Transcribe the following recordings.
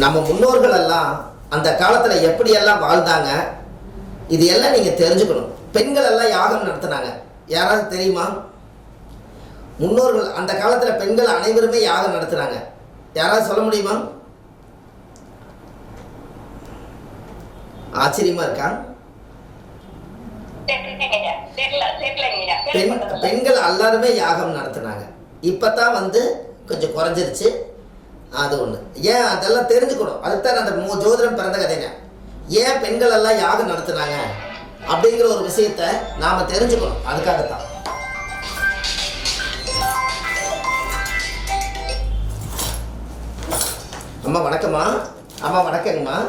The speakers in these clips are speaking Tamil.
நம்ம முன்னோர்கள் எல்லாம் அந்த காலத்தில் எப்படியெல்லாம் வாழ்ந்தாங்க, இது எல்லாம் நீங்கள் தெரிஞ்சுக்கணும். பெண்கள் எல்லாம் யாகம் நடத்தினாங்க, யாராவது தெரியுமா? முன்னோர்கள் அந்த காலத்தில் பெண்கள் அனைவருமே யாகம் நடத்துனாங்க, யாராவது சொல்ல முடியுமா? ஆச்சரியமா இருக்கா? பெண்கள் எல்லாருமே யாகம் நடத்தினாங்க. இப்பதான் கொஞ்சம் குறைஞ்சிருச்சு. அது ஒண்ணு. ஏன் அதெல்லாம் தெரிஞ்சுக்கணும். அதுதான் அந்த ஜோதிடம் பிறந்த கதைங்க. ஏன் பெண்கள் எல்லாம் யாகம் நடத்தினாங்க அப்படிங்கிற ஒரு விஷயத்த நாம தெரிஞ்சுக்கணும். அதுக்காகத்தான். அம்மா வணக்கம்மா. அம்மா வணக்கங்கம்மா.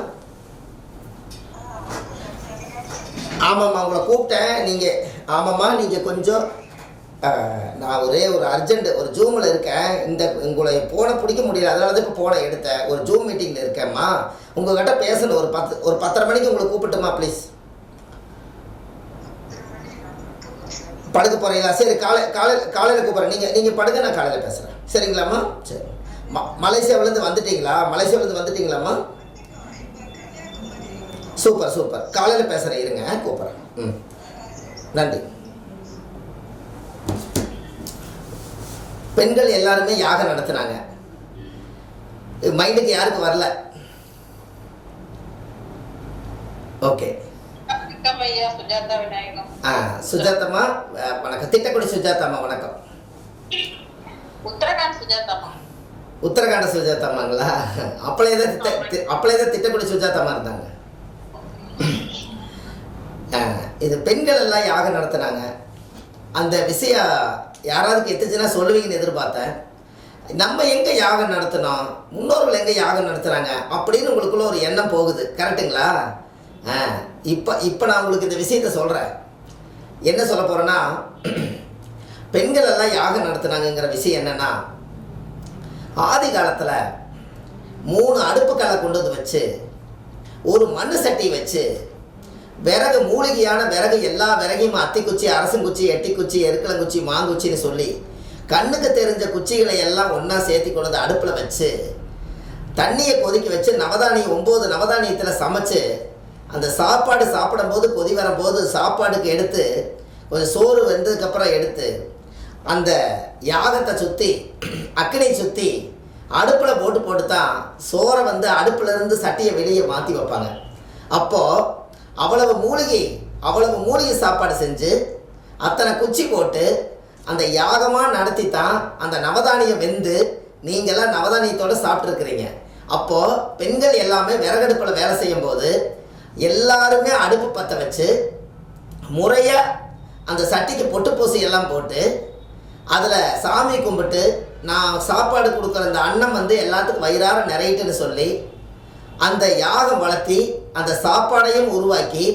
ஆமாம்மா, உங்களை கூப்பிட்டேன். நீங்கள் ஆமாம்மா, நீங்கள் கொஞ்சம் நான் ஒரு அர்ஜென்ட் ஒரு ஜூமில் இருக்கேன். உங்களை ஃபோனை பிடிக்க முடியல, அதனால தான் இப்போ ஃபோனை எடுத்தேன். ஒரு ஜூம் மீட்டிங்கில் இருக்கேம்மா. உங்கள்கிட்ட பேசணும். ஒரு 10:30 மணிக்கு உங்களை கூப்பிட்டுமா ப்ளீஸ்? படுக்க போகிறீங்களா? சரி, காலையில் கூப்பிட்றேன். நீங்கள் படுக்க, நான் காலையில் பேசுகிறேன். சரிங்களாம்மா? சரி. மலேசியாவிலேருந்து வந்துட்டீங்களாம்மா? Super super. காலையில் பேசுகிறேன், இருங்க, கூப்பிட்றேன். நன்றி. பெண்கள் எல்லாருமே யாகம் நடத்தினாங்க. மைண்டுக்கு யாருக்கு வரல? ஓகே. சுஜாதாம்மா வணக்கம். திட்டக்குடி சுஜாதாம்மா வணக்கம். உத்தரகாண்ட சுஜாதாம்மாங்களா? அப்பளே தான் திட்டக்குடி சுஜாதாம்மா இருந்தாங்க. இது பெண்கள் எல்லாம் யாகம் நடத்தினாங்க. அந்த விஷயம் யாராவது எத்துச்சுன்னா சொல்லுவீங்கன்னு எதிர்பார்த்தேன். நம்ம எங்கே யாகம் நடத்தினோம், முன்னோர்கள் எங்கே யாகம் நடத்துகிறாங்க அப்படின்னு உங்களுக்குள்ள ஒரு எண்ணம் போகுது. கரெக்டுங்களா? இப்போ நான் உங்களுக்கு இந்த விஷயத்த சொல்கிறேன். என்ன சொல்ல போகிறேன்னா, பெண்கள் எல்லாம் யாகம் நடத்தினாங்கங்கிற விஷயம் என்னென்னா, ஆதி காலத்தில் 3 அடுப்புக்களை கொண்டு வந்து வச்சு, ஒரு மண் சட்டி வச்சு, விறகு, மூலிகையான விறகு, எல்லா விறகையும் அத்திக்குச்சி, அரசங்குச்சி, எட்டிக்குச்சி, எருக்கலங்குச்சி, மாங்குச்சின்னு சொல்லி கண்ணுக்கு தெரிஞ்ச குச்சிகளை எல்லாம் ஒன்றா சேர்த்தி கொண்டு வந்து அடுப்பில் வச்சு, தண்ணியை கொதிக்க வச்சு, 9 நவதானியத்தில் சமைச்சு, அந்த சாப்பாடு சாப்பிடும்போது கொதி வரும்போது சாப்பாடுக்கு எடுத்து கொஞ்சம் சோறு வெந்ததுக்கப்புறம் எடுத்து அந்த யாகத்தை சுற்றி, அக்கினியை சுற்றி அடுப்பில் போட்டு தான் சோறை அடுப்புலேருந்து சட்டியை வெளியே மாற்றி வைப்பாங்க. அப்போது அவ்வளவு மூலிகை சாப்பாடு செஞ்சு அத்தனை குச்சி போட்டு அந்த யாகமாக நடத்தி தான் அந்த நவதானியம் வெந்து நீங்கள்லாம் நவதானியத்தோடு சாப்பிட்ருக்குறீங்க. அப்போது பெண்கள் எல்லாமே விறகடுப்பில் வேலை செய்யும்போது எல்லாருமே அடுப்பு பற்ற வச்சு முறையாக அந்த சட்டிக்கு பொட்டு பூசி எல்லாம் போட்டு அதில் சாமி கும்பிட்டு, நான் சாப்பாடு கொடுக்குற அந்த அன்னம் எல்லாத்துக்கும் வயிறார நிறையிட்டுன்னு சொல்லி அந்த யாகம் வளர்த்தி அந்த சாப்பாடையும் உருவாக்கி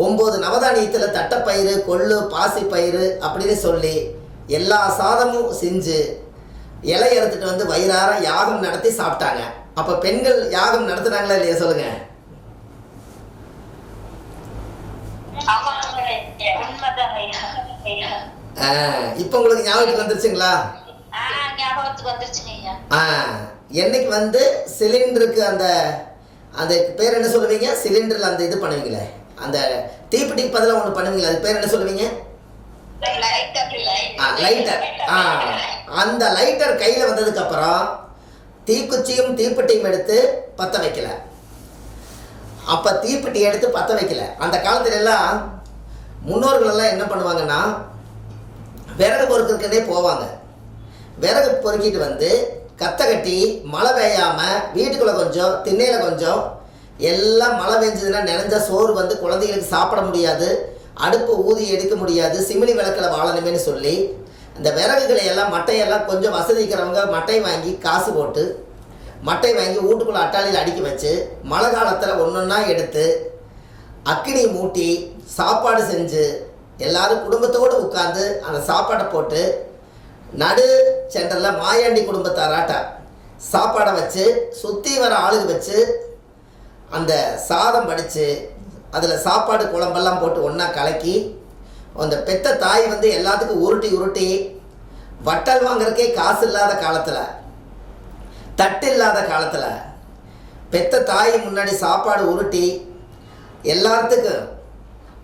9 நவதானியத்தில் தட்டைப்பயிறு, கொள்ளு, பாசிப்பயிறு அப்படின்னு சொல்லி எல்லா சாதமும் செஞ்சு இலை எடுத்துகிட்டு வயிறார யாகம் நடத்தி சாப்பிட்டாங்க. அப்போ பெண்கள் யாகம் நடத்துனாங்களா இல்லையா சொல்லுங்க? இப்போ உங்களுக்கு ஞாபகத்துக்கு வந்துருச்சுங்களா? என்னைக்கு சிலிண்டருக்கு அந்த பேர் என்ன சொல்லுவீங்க? சிலிண்டரில் அந்த இது பண்ணுவீங்களே, அந்த தீப்பெட்டிக்கு பதிலாக ஒன்று பண்ணுவீங்களா, அது பேர் என்ன சொல்லுவீங்க? லைட்டர். அந்த லைட்டர் கையில் வந்ததுக்கப்புறம் தீக்குச்சியும் தீப்பெட்டியும் எடுத்து பற்ற வைக்கல. அப்போ தீப்பெட்டி எடுத்து பற்ற வைக்கல. அந்த காலத்துல எல்லாம் முன்னோர்கள் எல்லாம் என்ன பண்ணுவாங்கன்னா, விறகு பொறுக்கிறதுக்குன்னே போவாங்க. விறகு பொறுக்கிட்டு கத்தை கட்டி, மழை பெய்யாமல் வீட்டுக்குள்ளே கொஞ்சம், திண்ணையில் கொஞ்சம், எல்லாம் மழை பெஞ்சதுன்னா நினைஞ்ச சோறு குழந்தைகளுக்கு சாப்பிட முடியாது, அடுப்பு ஊதி எடுக்க முடியாது, சிமிலி விளக்கில் வாழணுமேனு சொல்லி அந்த விறகுகளை எல்லாம், மட்டையெல்லாம் கொஞ்சம் வசதிக்கிறவங்க மட்டை வாங்கி காசு போட்டு மட்டை வாங்கி வீட்டுக்குள்ளே அட்டாளியில் அடுக்கி வச்சு மழை காலத்தில் ஒன்றொன்னா எடுத்து அக்கினி மூட்டி சாப்பாடு செஞ்சு எல்லோரும் குடும்பத்தோடு உட்காந்து அந்த சாப்பாடை போட்டு நடு சென்டரில் மாயாண்டி குடும்பத்தாராட்டா சாப்பாடை வச்சு சுற்றி வர ஆளுக வச்சு அந்த சாதம் வடித்து அதில் சாப்பாடு குழம்பெல்லாம் போட்டு ஒன்றா கலக்கி அந்த பெத்த தாய் எல்லாத்துக்கும் உருட்டி வட்டல் வாங்குறதுக்கே காசு இல்லாத காலத்தில், தட்டு இல்லாத காலத்தில் பெத்த தாய் முன்னாடி சாப்பாடு உருட்டி எல்லாத்துக்கும்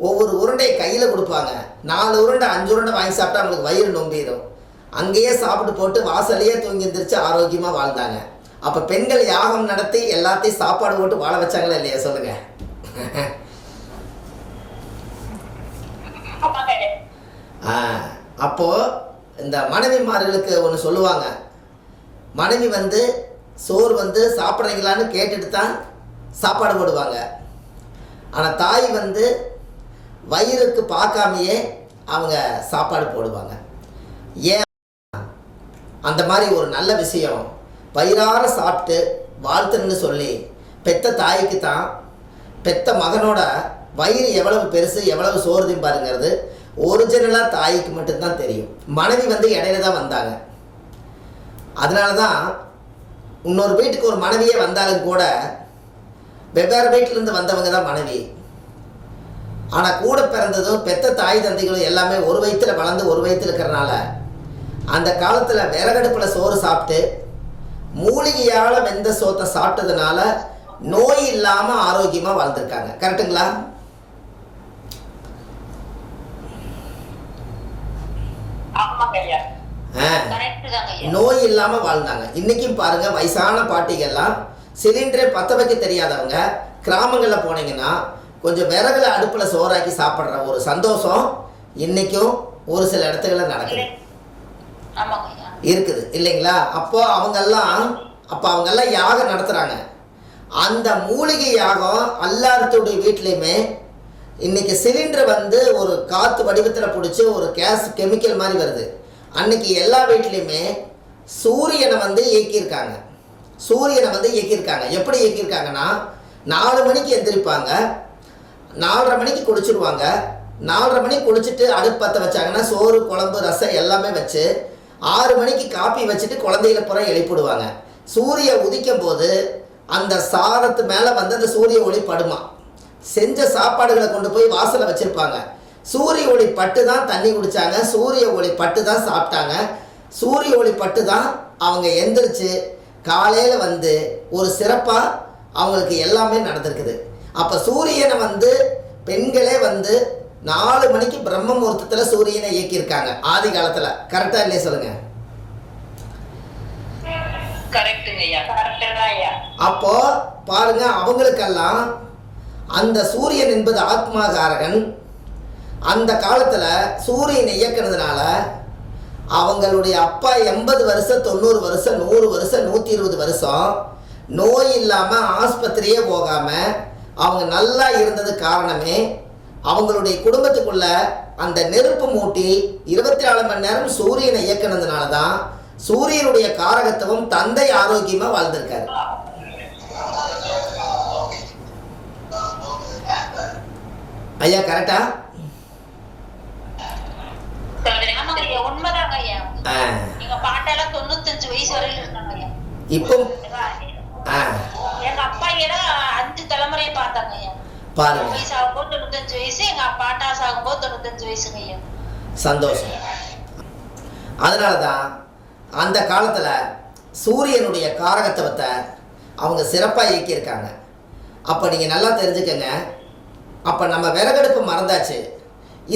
ஒவ்வொரு உருண்டையை கையில் கொடுப்பாங்க. 4 உருண்டை 5 உருண்டை வாங்கி சாப்பிட்டா அவங்களுக்கு வயிறு நொம்பிடும். அங்கேயே சாப்பிட்டு போட்டு வாசலையே தூங்கி எந்திரிச்சு ஆரோக்கியமாக வாழ்ந்தாங்க. அப்போ பெண்கள் யாகம் நடத்தி எல்லாத்தையும் சாப்பாடு போட்டு வாழ வச்சாங்களா இல்லையா சொல்லுங்க? அப்போது இந்த மனைவிமார்களுக்கு ஒன்று சொல்லுவாங்க. மனைவி சோறு சாப்பிட்றீங்களான்னு கேட்டுட்டு தான் சாப்பாடு போடுவாங்க. ஆனால் தாய் வயிறுக்கு பார்க்காமையே அவங்க சாப்பாடு போடுவாங்க. ஏன் அந்த மாதிரி ஒரு நல்ல விஷயம் வயிறார சாப்பிட்டு வாழ்த்துன்னு சொல்லி பெத்த தாய்க்கு தான் பெத்த மகனோட வயிறு எவ்வளவு பெருசு எவ்வளவு சோறு திம்பாருங்கிறது ஒரிஜினலாக தாய்க்கு மட்டும்தான் தெரியும். மனைவி இடையில தான் வந்தாங்க. அதனால தான் இன்னொரு வீட்டுக்கு ஒரு மனைவியே வந்தாலும் கூட வெவ்வேறு வீட்டிலேருந்து வந்தவங்க தான் மனைவி. ஆனால் கூட பிறந்ததும் பெத்த தாய் தந்தைகளும் எல்லாமே ஒரு வயிற்றில் வளர்ந்து ஒரு வயிற்றில் இருக்கிறனால அந்த காலத்தில் விறகடுப்பில் சோறு சாப்பிட்டு மூலிகையால் வெந்த சோத்தை சாப்பிட்டதுனால நோய் இல்லாமல் ஆரோக்கியமாக வாழ்ந்துருக்காங்க. கரெக்டுங்களா? நோய் இல்லாமல் வாழ்ந்தாங்க. இன்றைக்கும் பாருங்கள், வயசான பாட்டிகள்லாம் சிலிண்டரே பற்ற வைக்க தெரியாதவங்க கிராமங்களில் போனீங்கன்னா கொஞ்சம் விறகுல அடுப்பில் சோறாக்கி சாப்பிட்ற ஒரு சந்தோஷம் இன்றைக்கும் ஒரு சில இடத்துகளில் நடக்குது இருக்குது இல்லைங்களா? அப்போ அவங்கெல்லாம் யாகம் நடத்துகிறாங்க. அந்த மூலிகை யாகம் எல்லாத்துடைய வீட்லேயுமே இன்றைக்கி சிலிண்டர் ஒரு காற்று வடிவத்தில் பிடிச்சி ஒரு கேஸ் கெமிக்கல் மாதிரி வருது. அன்றைக்கி எல்லா வீட்லேயுமே சூரியனை இயக்கியிருக்காங்க. எப்படி இயக்கியிருக்காங்கன்னா 4 மணிக்கு எந்திரிப்பாங்க, 4:30 மணிக்கு குளிச்சுடுவாங்க. 4:30 மணிக்கு குளிச்சுட்டு அடுப்பு பற்ற வச்சாங்கன்னா சோறு குழம்பு ரசம் எல்லாமே வச்சு 6 மணிக்கு காப்பி வச்சுட்டு குழந்தைகளை புற எழுப்பிடுவாங்க. சூரிய உதிக்கும் போது அந்த சாதத்து மேலே அந்த சூரிய ஒளி படுமா. செஞ்ச சாப்பாடுகளை கொண்டு போய் வாசலை வச்சுருப்பாங்க. சூரிய ஒளி பட்டு தான் தண்ணி குடித்தாங்க, சூரிய ஒளி பட்டு தான் சாப்பிட்டாங்க, சூரிய ஒளி பட்டு தான் அவங்க எந்திரிச்சு காலையில் ஒரு சிறப்பாக அவங்களுக்கு எல்லாமே நடந்திருக்குது. அப்போ சூரியனை பெண்களே 4 மணிக்கு பிரம்ம முகூர்த்தத்தில் சூரியனை இயக்கியிருக்காங்க ஆதி காலத்தில். கரெக்டாக இல்லையா சொல்லுங்க? அப்போ பாருங்க, அவங்களுக்கெல்லாம் அந்த சூரியன் என்பது ஆத்மாகாரகன். அந்த காலத்தில் சூரியனை இயக்கினதுனால அவங்களுடைய அப்பா 80 வருஷம் 90 வருஷம் 100 வருஷம் 120 வருஷம் நோய் இல்லாமல் ஆஸ்பத்திரியே போகாமல் அவங்க நல்லா இருந்தது காரணமே அவங்களுடைய குடும்பத்துக்குள்ள அந்த நெருப்பு மூட்டி 24 மணி நேரம் சூரியனை இயக்கினதுனால தான் சூரியனுடைய காரகத்துவம் தந்தை ஆரோக்கியமாக வாழ்ந்திருக்காரு. ஐயா கரெக்டா? இப்போ எங்க அப்பா 5 தலைமுறையை பார்த்தாங்க ஐயா. பாருங்க, வயசு ஆகும்போது 95 வயசு, எங்க பாட்டா சாகும்போது 95 வயசுங்க ஐயா. சந்தோஷம். அதனால தான் அந்த காலத்தில் சூரியனுடைய காரகத்துவத்தை அவங்க சிறப்பாக இயக்கியிருக்காங்க. அப்போ நீங்கள் நல்லா தெரிஞ்சுக்கங்க. அப்போ நம்ம விறகடுப்பு மறந்தாச்சு.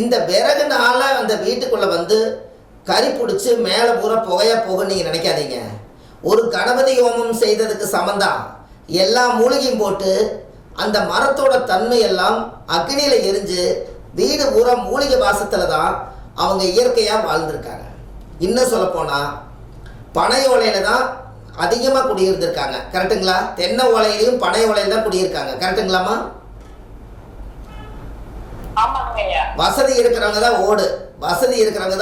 இந்த விறகுனால அந்த வீட்டுக்குள்ளே கறி பிடிச்சி மேலே பூரா புகையாக போகுன்னு நீங்கள் நினைக்காதீங்க. ஒரு கணபதி ஹோமம் செய்ததுக்கு சமந்தான். எல்லா மூலிகையும் போட்டு அந்த மரத்தோட தன்மையெல்லாம் அக்னியில் எரிஞ்சு வீடு பூரா மூலிகை வாசத்தில் தான் அவங்க இயற்கையாக வாழ்ந்திருக்காங்க. இன்னும் சொல்லப்போனால் பனை ஓலையில் தான் அதிகமாக குடியிருந்திருக்காங்க. கரெக்டுங்களா? தென்னை ஓலையிலையும் பனை ஓலையில் தான் குடியிருக்காங்க. கரெக்டுங்களாம்மா? வசதி இருக்கிறவங்க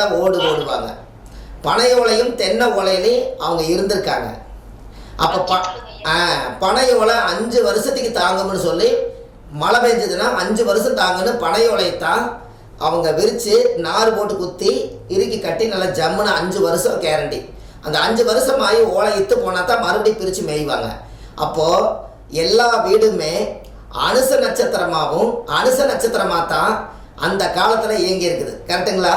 தான் ஓடுவாங்க. பனை ஓலையும் தென்னை ஓலையிலையும் அவங்க இருந்திருக்காங்க. அப்போ பனை ஓலை 5 வருஷத்துக்கு தாங்கும்னு சொல்லி மழை பெஞ்சதுன்னா 5 வருஷம் தாங்கன்னு பனை ஓலையத்தான் அவங்க விரித்து நார் போட்டு குத்தி இறுக்கி கட்டி நல்லா ஜம்முன்னு 5 வருஷம் கேரண்டி. அந்த 5 வருஷம் ஆகி ஓலை இத்து போனால் தான் மறுபடியும் பிரித்து மேய்வாங்க. அப்போது எல்லா வீடுமே அனுச நட்சத்திரமாக தான் அந்த காலத்தில் இயங்கி இருக்குது. கரெக்டுங்களா?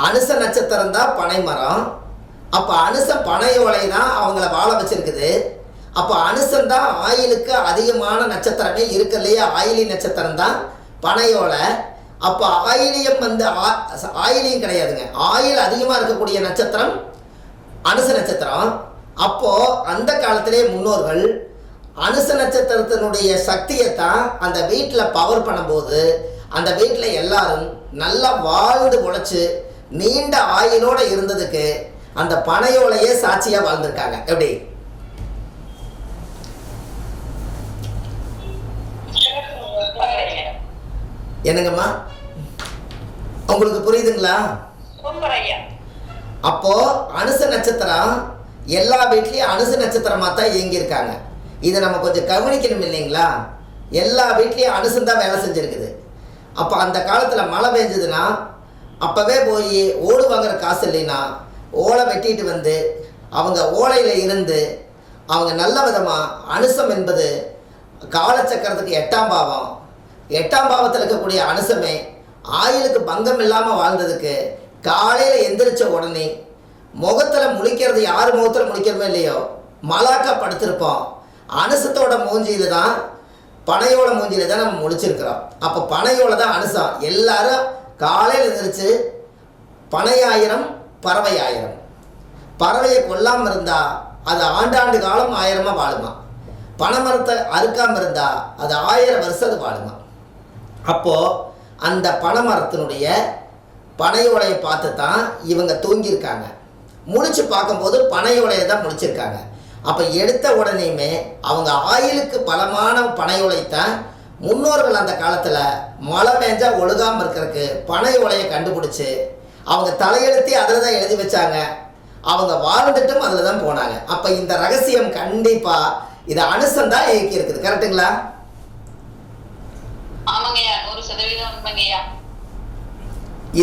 அனுச நட்சத்திரம் தான் பனை மரம், அப்போ அனுசம் பனையோலை தான் அவங்கள வாழ வச்சிருக்குது. அப்போ அனுசம் தான் ஆயிலுக்கு அதிகமான நட்சத்திரமே இருக்கு இல்லையா? ஆயிலி நட்சத்திரம் தான் பனையோலை. அப்போ ஆயிலியம் வந்து ஆயிலியம் கிடையாதுங்க. ஆயில் அதிகமாக இருக்கக்கூடிய நட்சத்திரம் அனுச நட்சத்திரம். அப்போது அந்த காலத்திலே முன்னோர்கள் அனுச நட்சத்திரத்தினுடைய சக்தியை தான் அந்த வீட்டில் பவர் பண்ணும்போது அந்த வீட்டில் எல்லாரும் நல்லா வாழ்ந்து உழைச்சி நீண்ட ஆயுளோடு இருந்ததுக்கு அந்த பனையோலையே சாட்சியாக வாழ்ந்திருக்காங்க. எப்படி? என்னங்கம்மா, உங்களுக்கு புரியுதுங்களா? அப்போ அனுச நட்சத்திரம் எல்லா வீட்லேயும் அனுச நட்சத்திரமாக தான் இயங்கியிருக்காங்க. இதை நம்ம கொஞ்சம் கவனிக்கணும் இல்லைங்களா? எல்லா வீட்லேயும் அனுசந்தான் வேலை செஞ்சுருக்குது. அப்போ அந்த காலத்தில் மழை பெஞ்சதுன்னா அப்போவே போய் ஓடு வாங்குற காசு இல்லைன்னா ஓலை வெட்டிட்டு வந்து அவங்க ஓலையில் இருந்து அவங்க நல்ல விதமாக அனுசம் என்பது காலச்சக்கரத்துக்கு 8ஆம் பாவம், 8ஆம் பாவத்தில் இருக்கக்கூடிய அனுசமே ஆயுளுக்கு பங்கம் இல்லாமல் வாழ்ந்ததுக்கு காலையில் எந்திரிச்ச உடனே முகத்தில் முழிக்கிறது யார் முகத்தில் முழிக்கிறமோ இல்லையோ மலாக்கா படுத்திருப்போம். அனுசத்தோட மூஞ்சியில் தான் பனையோட மூஞ்சியில் தான் நம்ம முழிச்சிருக்கிறோம். அப்போ பனையோட தான் அனுசம். எல்லாரும் காலையில் எந்திரிச்சு பனையாயிரம் பறவையாயிரம். பறவையை கொல்லாமல் இருந்தால் அது ஆண்டாண்டு காலம் 1000 வாழுமா. பனைமரத்தை அறுக்காமல் இருந்தால் அது 1000 வருஷம் அது வாழுமா. அப்போது அந்த பனைமரத்தினுடைய பனையோலையை பார்த்து தான் இவங்க தூங்கியிருக்காங்க. முழிச்சு பார்க்கும்போது பனையோலையை தான் முழிச்சிருக்காங்க. அப்போ எடுத்த உடனேயுமே அவங்க ஆயுளுக்கு பலமான பனையோலைத்தான் முன்னோர்கள் அந்த காலத்தில் மழை பெஞ்சா ஒழுகாமல் இருக்கிறதுக்கு பனையோலையை கண்டுபிடிச்சி அவங்க தலையெழுத்தி அதில் தான் எழுதி வச்சாங்க. அவங்க வாழ்ந்துட்டும் அதில் தான் போனாங்க. அப்போ இந்த ரகசியம் கண்டிப்பாக இது அனுசந்தான் இயக்கி இருக்குது. கரெக்டுங்களா?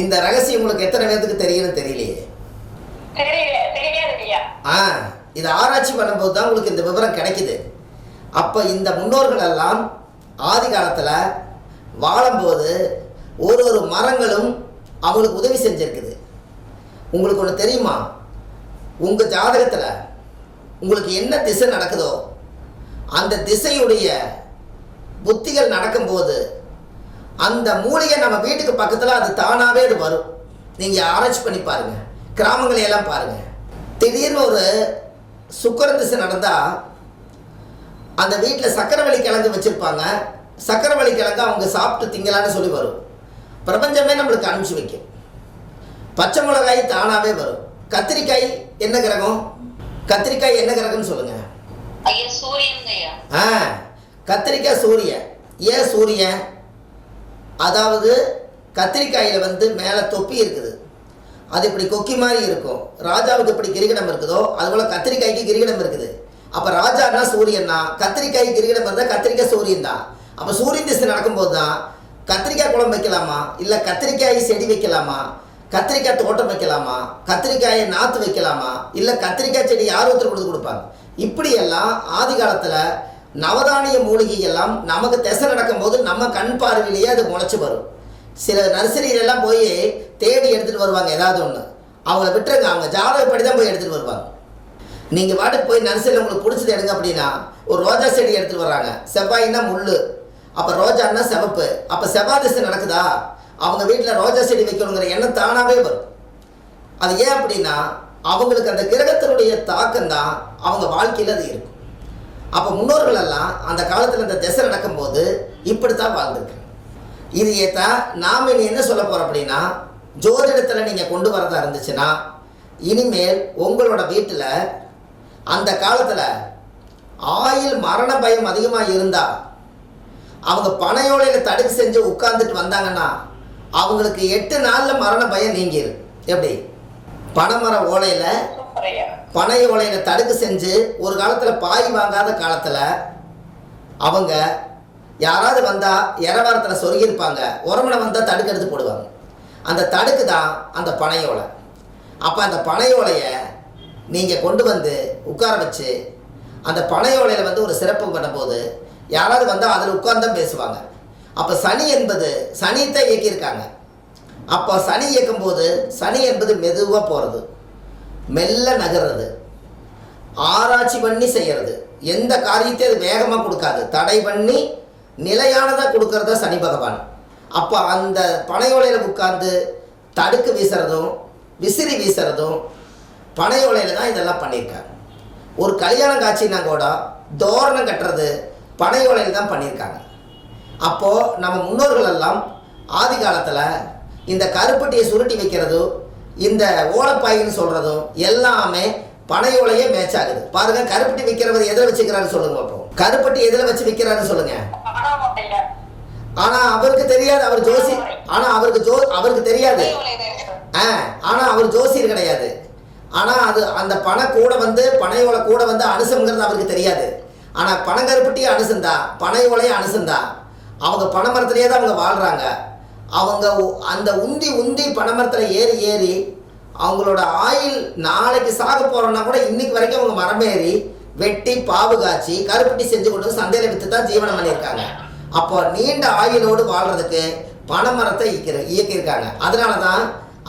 இந்த ரகசியம் உங்களுக்கு எத்தனை பேருக்கு தெரியும்னு தெரியலையே. இது ஆராய்ச்சி பண்ணும்போது தான் உங்களுக்கு இந்த விவரம் கிடைக்குது. அப்போ இந்த முன்னோர்கள் எல்லாம் ஆதி காலத்தில் வாழும்போது ஒரு ஒரு மரங்களும் அவங்களுக்கு உதவி செஞ்சுருக்குது. உங்களுக்கு ஒன்று தெரியுமா? உங்கள் ஜாதகத்தில் உங்களுக்கு என்ன திசை நடக்குதோ அந்த திசையுடைய புத்திகள் நடக்கும்போது அந்த மூலிகை நம்ம வீட்டுக்கு பக்கத்தில் அது தானாகவே அது வரும். நீங்கள் ஆராய்ச்சி பண்ணி பாருங்கள், கிராமங்களையெல்லாம் பாருங்கள். திடீர்னு ஒரு சுக்கரன் திசை நடந்தால் அந்த வீட்டில் சக்கரவள்ளி கிழங்கு வச்சுருப்பாங்க. சக்கரவள்ளி கிழங்கு அவங்க சாப்பிட்டு திங்கலான்னு சொல்லி வரும். பிரபஞ்சமே நம்மளுக்கு அனுப்பிச்சு வைக்கும். பச்சை மிளகாய் தானாகவே வரும். கத்திரிக்காய் என்ன கிரகம்? கத்திரிக்காய் என்ன கிரகம்னு சொல்லுங்கள். கத்திரிக்காய் சூரியன். ஏன் சூரியன்? அதாவது கத்திரிக்காயில் வந்து மேலே தொப்பி இருக்குது, அது இப்படி கொக்கி மாதிரி இருக்கும். ராஜாவுக்கு இப்படி கிரீடம் இருக்குதோ அதுபோல் கத்திரிக்காய்க்கு கிரீடம் இருக்குது. அப்போ ராஜானா சூரியன்னா கத்திரிக்காய் கிரீடம் இருந்தால் கத்திரிக்காய் சூரியன் தான். அப்போ சூரியன் திசை நடக்கும்போது தான் கத்திரிக்காய் குழம்பு வைக்கலாமா, இல்லை கத்திரிக்காய் செடி வைக்கலாமா, கத்திரிக்காய் தோட்டம் வைக்கலாமா, கத்திரிக்காயை நாற்று வைக்கலாமா, இல்லை கத்திரிக்காய் செடி யார் ஒருத்தர் கொடுப்பாங்க. இப்படியெல்லாம் ஆதி காலத்தில் நவதானிய மூலிகை எல்லாம் நமக்கு திசை நடக்கும்போது நம்ம கண் பார்வையிலேயே அது முளைச்சி வரும். சில நர்சரியிலெல்லாம் போய் தேடி எடுத்துகிட்டு வருவாங்க. ஏதாவது ஒன்று அவங்கள விட்டுருங்க, அவங்க ஜாதகப்படி தான் போய் எடுத்துகிட்டு வருவாங்க. நீங்கள் வாட்டுக்கு போய் நர்சரியில் உங்களுக்கு பிடிச்சது எடுங்க அப்படின்னா ஒரு ரோஜா செடி எடுத்துகிட்டு வர்றாங்க. செவ்வாய்னா முள், அப்போ ரோஜான்னா சிவப்பு. அப்போ செவ்வாய் திசை நடக்குதா, அவங்க வீட்டில் ரோஜா செடி வைக்கணுங்கிற எண்ணம் தானாகவே வரும். அது ஏன் அப்படின்னா அவங்களுக்கு அந்த கிரகத்தினுடைய தாக்கம் தான் அவங்க வாழ்க்கையில் அது இருக்கும். அப்போ முன்னோர்கள் எல்லாம் அந்த காலத்தில் இந்த திசை நடக்கும்போது இப்படித்தான் வாழ்ந்துருக்கு. இதையே தான் நாம் இனி என்ன சொல்ல போகிறோம் அப்படின்னா, ஜோதிடத்தில் நீங்கள் கொண்டு வரதா இருந்துச்சுன்னா இனிமேல் உங்களோட வீட்டில் அந்த காலத்தில் ஆயுள் மரண பயம் அதிகமாக இருந்தால் அவங்க பனையோலையில் தடுக்கு செஞ்சு உட்கார்ந்துட்டு வந்தாங்கன்னா அவங்களுக்கு 8 நாளில் மரண பயம் நீங்கிடும். எப்படி? பனைமர ஓலையில் பனை ஓலையில் தடுக்கு செஞ்சு ஒரு காலத்தில் பாய் வாங்காத காலத்தில் அவங்க யாராவது வந்தால் இரவாரத்தில் சொருகியிருப்பாங்க. உரமனை வந்தால் தடுக்கு எடுத்து போடுவாங்க. அந்த தடுக்கு தான் அந்த பனையோலை. அப்போ அந்த பனையோலையை நீங்கள் கொண்டு வந்து உட்கார வச்சு அந்த பனையோலையில் வந்து ஒரு சிறப்பு பண்ணும்போது யாராவது வந்தால் அதில் உட்கார்ந்தான் பேசுவாங்க. அப்போ சனி என்பது சனியத்தை இயக்கியிருக்காங்க. அப்போ சனி இயக்கும்போது சனி என்பது மெதுவாக போகிறது. மெல்ல நகர்றது, ஆராய்ச்சி பண்ணி செய்கிறது. எந்த காரியத்தையும் அது வேகமாக கொடுக்காது, தடை பண்ணி நிலையானதாக கொடுக்கறத சனி பகவான். அப்போ அந்த பனையோலையில் உட்கார்ந்து தடுக்கு வீசுறதும் விசிறி வீசுறதும் பனையோலையில் தான் இதெல்லாம் பண்ணியிருக்காங்க. ஒரு கல்யாண காட்சினா கூட தோரணம் கட்டுறது பனையோலையில் தான் பண்ணியிருக்காங்க. அப்போது நம்ம முன்னோர்கள் எல்லாம் ஆதி காலத்தில் இந்த கருப்பட்டியை சுருட்டி வைக்கிறதும் இந்த ஓலப்பாயின்னு சொல்கிறதும் எல்லாமே பனையோலையே மேட்ச் ஆகுது. பாருங்க, கருப்பட்டி விற்கிறவர் எதில் வச்சுக்கிறாரு சொல்லுங்க. அப்போ கருப்பட்டி எதில் வச்சு விற்கிறாருன்னு சொல்லுங்க. ஆனால் அவருக்கு தெரியாது, அவர் ஜோசி. ஆனால் அவருக்கு தெரியாது. ஆனால் அவர் ஜோசியர் கிடையாது. ஆனால் அது அந்த பனை கூட வந்து பனையோலை கூட வந்து அனுசம்ங்கிறது அவருக்கு தெரியாது. ஆனால் பனங்கருப்பட்டி அனுசந்தா, பனையோலையை அனுசந்தா, அவங்க பனைமரத்துலேயே தான் அவங்க வாழ்கிறாங்க. அவங்க அந்த உந்தி பனைமரத்தில் ஏறி ஏறி அவங்களோட ஆயில் நாளைக்கு சாக போகிறோன்னா கூட இன்னைக்கு வரைக்கும் அவங்க மரமேறி வெட்டி பாவு காய்ச்சி கருப்பட்டி செஞ்சு கொண்டு சந்தையில் விற்று தான் ஜீவனம் பண்ணியிருக்காங்க. அப்போ நீண்ட ஆயுளோடு வாழ்கிறதுக்கு பனைமரத்தை இயக்கியிருக்காங்க. அதனால தான்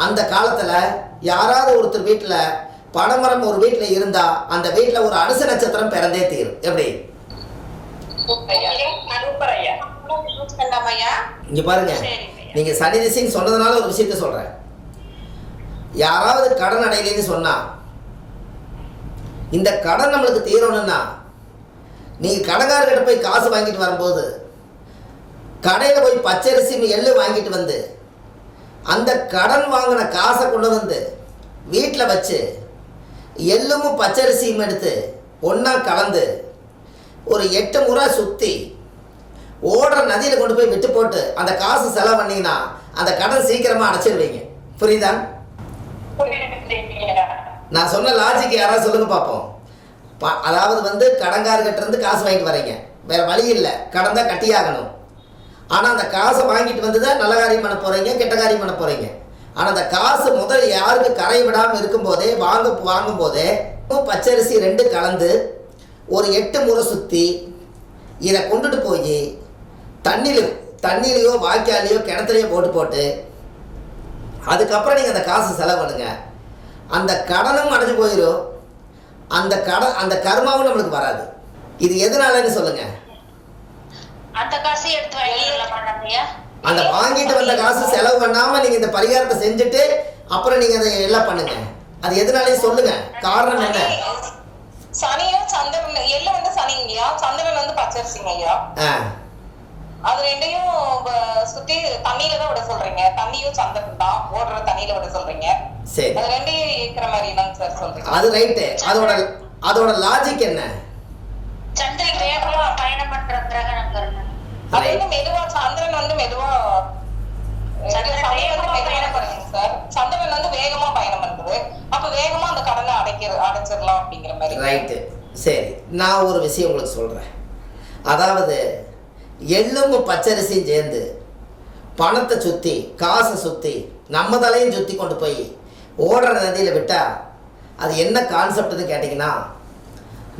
அந்த காலத்தில் யாராவது ஒருத்தர் வீட்டில் பனைமரம் ஒரு வீட்டில் இருந்தால் அந்த வீட்டில் ஒரு அனுச நட்சத்திரம் பிறந்தே தீரும். எப்படி இங்கே பாருங்க, நீங்கள் சனி திசைன்னு சொன்னதுனால ஒரு விஷயத்த சொல்கிறேன். யாராவது கடன் அடையலைன்னு சொன்னால் இந்த கடன் நம்மளுக்கு தீரணும்னா நீங்கள் கடைக்காரர்கிட்ட போய் காசு வாங்கிட்டு வரும்போது கடையில் போய் பச்சரிசி எள்ளு வாங்கிட்டு வந்து அந்த கடன் வாங்கின காசை கொண்டு வந்து வீட்டில் வச்சு எள்ளும் பச்சரிசியும் எடுத்து ஒன்றா கலந்து ஒரு 8 முறை சுற்றி ஓடுற நதியில் கொண்டு போய் விட்டு போட்டு அந்த காசு செலவு பண்ணிங்கன்னா அந்த கடன் சீக்கிரமாக அடைச்சிடுவீங்க. புரியுதா? நான் சொன்ன லாஜிக் யாராவது சொல்லுங்க பார்ப்போம். அதாவது வந்து கடன்காரர்கிட்ட இருந்து காசு வாங்கிட்டு வரீங்க, வேறு வழி இல்லை, கடன் தான் கட்டியாகணும். ஆனால் அந்த காசை வாங்கிட்டு வந்து தான் நல்ல காரியம் பண்ண போகிறீங்க, கெட்ட காரியம் பண்ண போகிறீங்க. ஆனால் அந்த காசு முதல் யாருக்கு கரை விடாமல் இருக்கும்போதே வாங்கும்போதே பச்சரிசி 2 கலந்து ஒரு 8 முறை சுற்றி இதை கொண்டுட்டு போய் தண்ணிலையோ வாய்க்காலையோ கிணத்துலையோ போட்டு அதுக்கப்புறம் நீங்கள் அந்த காசு செலவு பண்ணுங்க. அந்த கடனும் அடைஞ்சு போயிடும், அந்த கர்மாவும் நம்மளுக்கு வராது. இது எதனாலன்னு சொல்லுங்க. அந்த காசை எடுத்து அந்த வாங்கிட்டு வந்த காசு செலவு பண்ணாம நீங்க இந்த பரிகாரத்தை செஞ்சுட்டு அப்புறம் நீங்க அதை எல்லாம் பண்ணுங்க. அது எதனாலே சொல்லுங்க, காரணம் என்ன? சனியும் சந்திரன் எள்ள வந்து சனிங்கய்யா, சந்திரன் வந்து பச்சரிசிங்கய்யா. அது ரெண்டையும் சுத்தி தண்ணியில தான் விட சொல்றீங்க. தண்ணியும் சந்திரன் தான் ஓடுற தண்ணியில விட சொல்றீங்க. சரி, அது ரெண்டையும் இருக்கிற மாதிரி தான் சார் சொல்றீங்க. அது ரைட்டு. அதோட லாஜிக் என்ன? சந்திரன் வேகமா பயணம் பண்ற கிரகணங்கள். அது வந்து மெதுவா சந்திரன் வந்து மெதுவா சார், சந்திரன் வந்து வேகமா பயணம் பண்றது. அப்ப வேகமா அந்த கடனை அடைச்சிடலாம் அப்படிங்கிற மாதிரி. ரைட்டு. சரி, நான் ஒரு விஷயம் உங்களுக்கு சொல்றேன். அதாவது எள்ளும் பச்சரிசியும் சேர்ந்து பணத்தை சுற்றி காசை சுற்றி நம்ம தலையும் சுற்றி கொண்டு போய் ஓடுற நதியில் விட்டால் அது என்ன கான்செப்ட்னு கேட்டிங்கன்னா,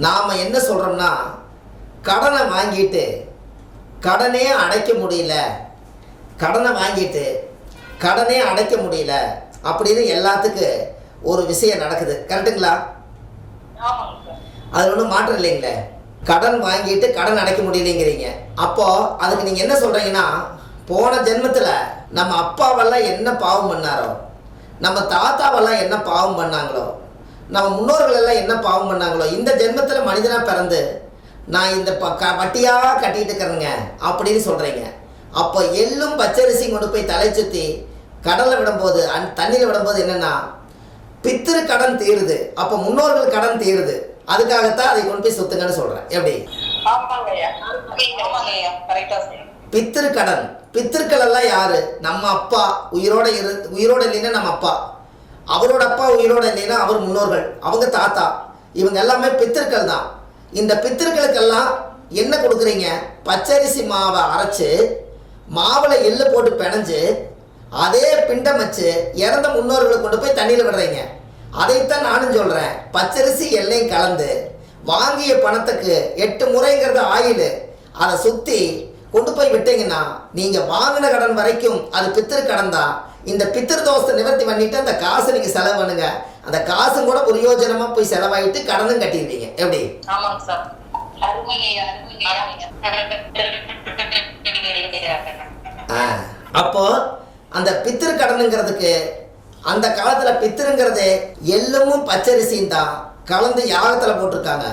நாம் என்ன சொல்கிறோம்னா கடனை வாங்கிட்டு கடனே அடைக்க முடியல, அப்படின்னு எல்லாத்துக்கு ஒரு விஷயம் நடக்குது. கரெக்டுங்களா? அது ஒன்றும் மாற்றம் இல்லைங்களே. கடன் வாங்கிட்டு கடன் அடைக்க முடியலைங்கிறீங்க. அப்போது அதுக்கு நீங்கள் என்ன சொல்கிறீங்கன்னா, போன ஜென்மத்தில் நம்ம அப்பாவெல்லாம் என்ன பாவம் பண்ணாரோ, நம்ம தாத்தாவெல்லாம் என்ன பாவம் பண்ணாங்களோ, நம்ம முன்னோர்கள் எல்லாம் என்ன பாவம் பண்ணாங்களோ, இந்த ஜென்மத்தில் மனிதனாக பிறந்து நான் இந்த வட்டியாக கட்டிட்டு இருக்கிறேங்க அப்படின்னு சொல்கிறீங்க. அப்போ எள்ளும் பச்சரிசியும் கொண்டு போய் தலை சுற்றி கடலில் விடும்போது தண்ணியில் விடும்போது என்னென்னா பித்திரு கடன் தீருது. அப்போ முன்னோர்கள் கடன் தீருது. அதுக்காகத்தான் அதை கொண்டு போய் சுத்துங்கன்னு சொல்கிறேன். எப்படி? பித்திரு கடன். பித்திருக்கள் எல்லாம் யாரு? நம்ம அப்பா உயிரோட இல்லைன்னா நம்ம அப்பா, அவரோட அப்பா உயிரோட இல்லைன்னா அவர் முன்னோர்கள், அவங்க தாத்தா, இவங்க எல்லாமே பித்திருக்கள் தான். இந்த பித்திருக்களுக்கெல்லாம் என்ன கொடுக்குறீங்க? பச்சரிசி மாவை அரைச்சு மாவில் எள்ளு போட்டு பிணைஞ்சு அதே பிண்டம் வச்சு இறந்த முன்னோர்களை கொண்டு போய் தண்ணியில் விடுறீங்க. அதைத்தான் நானும் சொல்கிறேன். பச்சரிசி எல்லையும் கலந்து வாங்கிய பணத்துக்கு 8 முறைங்கிறது ஆயில், அதை சுற்றி கொண்டு போய் விட்டீங்கன்னா நீங்கள் வாங்கின கடன் வரைக்கும் அது பித்திரு கடன் தான். இந்த பித்திரு தோஷத்தை நிவர்த்தி பண்ணிட்டு அந்த காசை நீங்கள் செலவு பண்ணுங்க. அந்த காசும் கூட பிரயோஜனமாக போய் செலவாயிட்டு கடனும் கட்டிடுவீங்க. எப்படி? ஆமாங்க சார். அப்போ அந்த பித்திரு கடனுங்கிறதுக்கு அந்த காலத்தில் பித்திருங்கிறது எள்ளும் பச்சரிசியும் தான் கலந்து யாகத்தில் போட்டிருக்காங்க.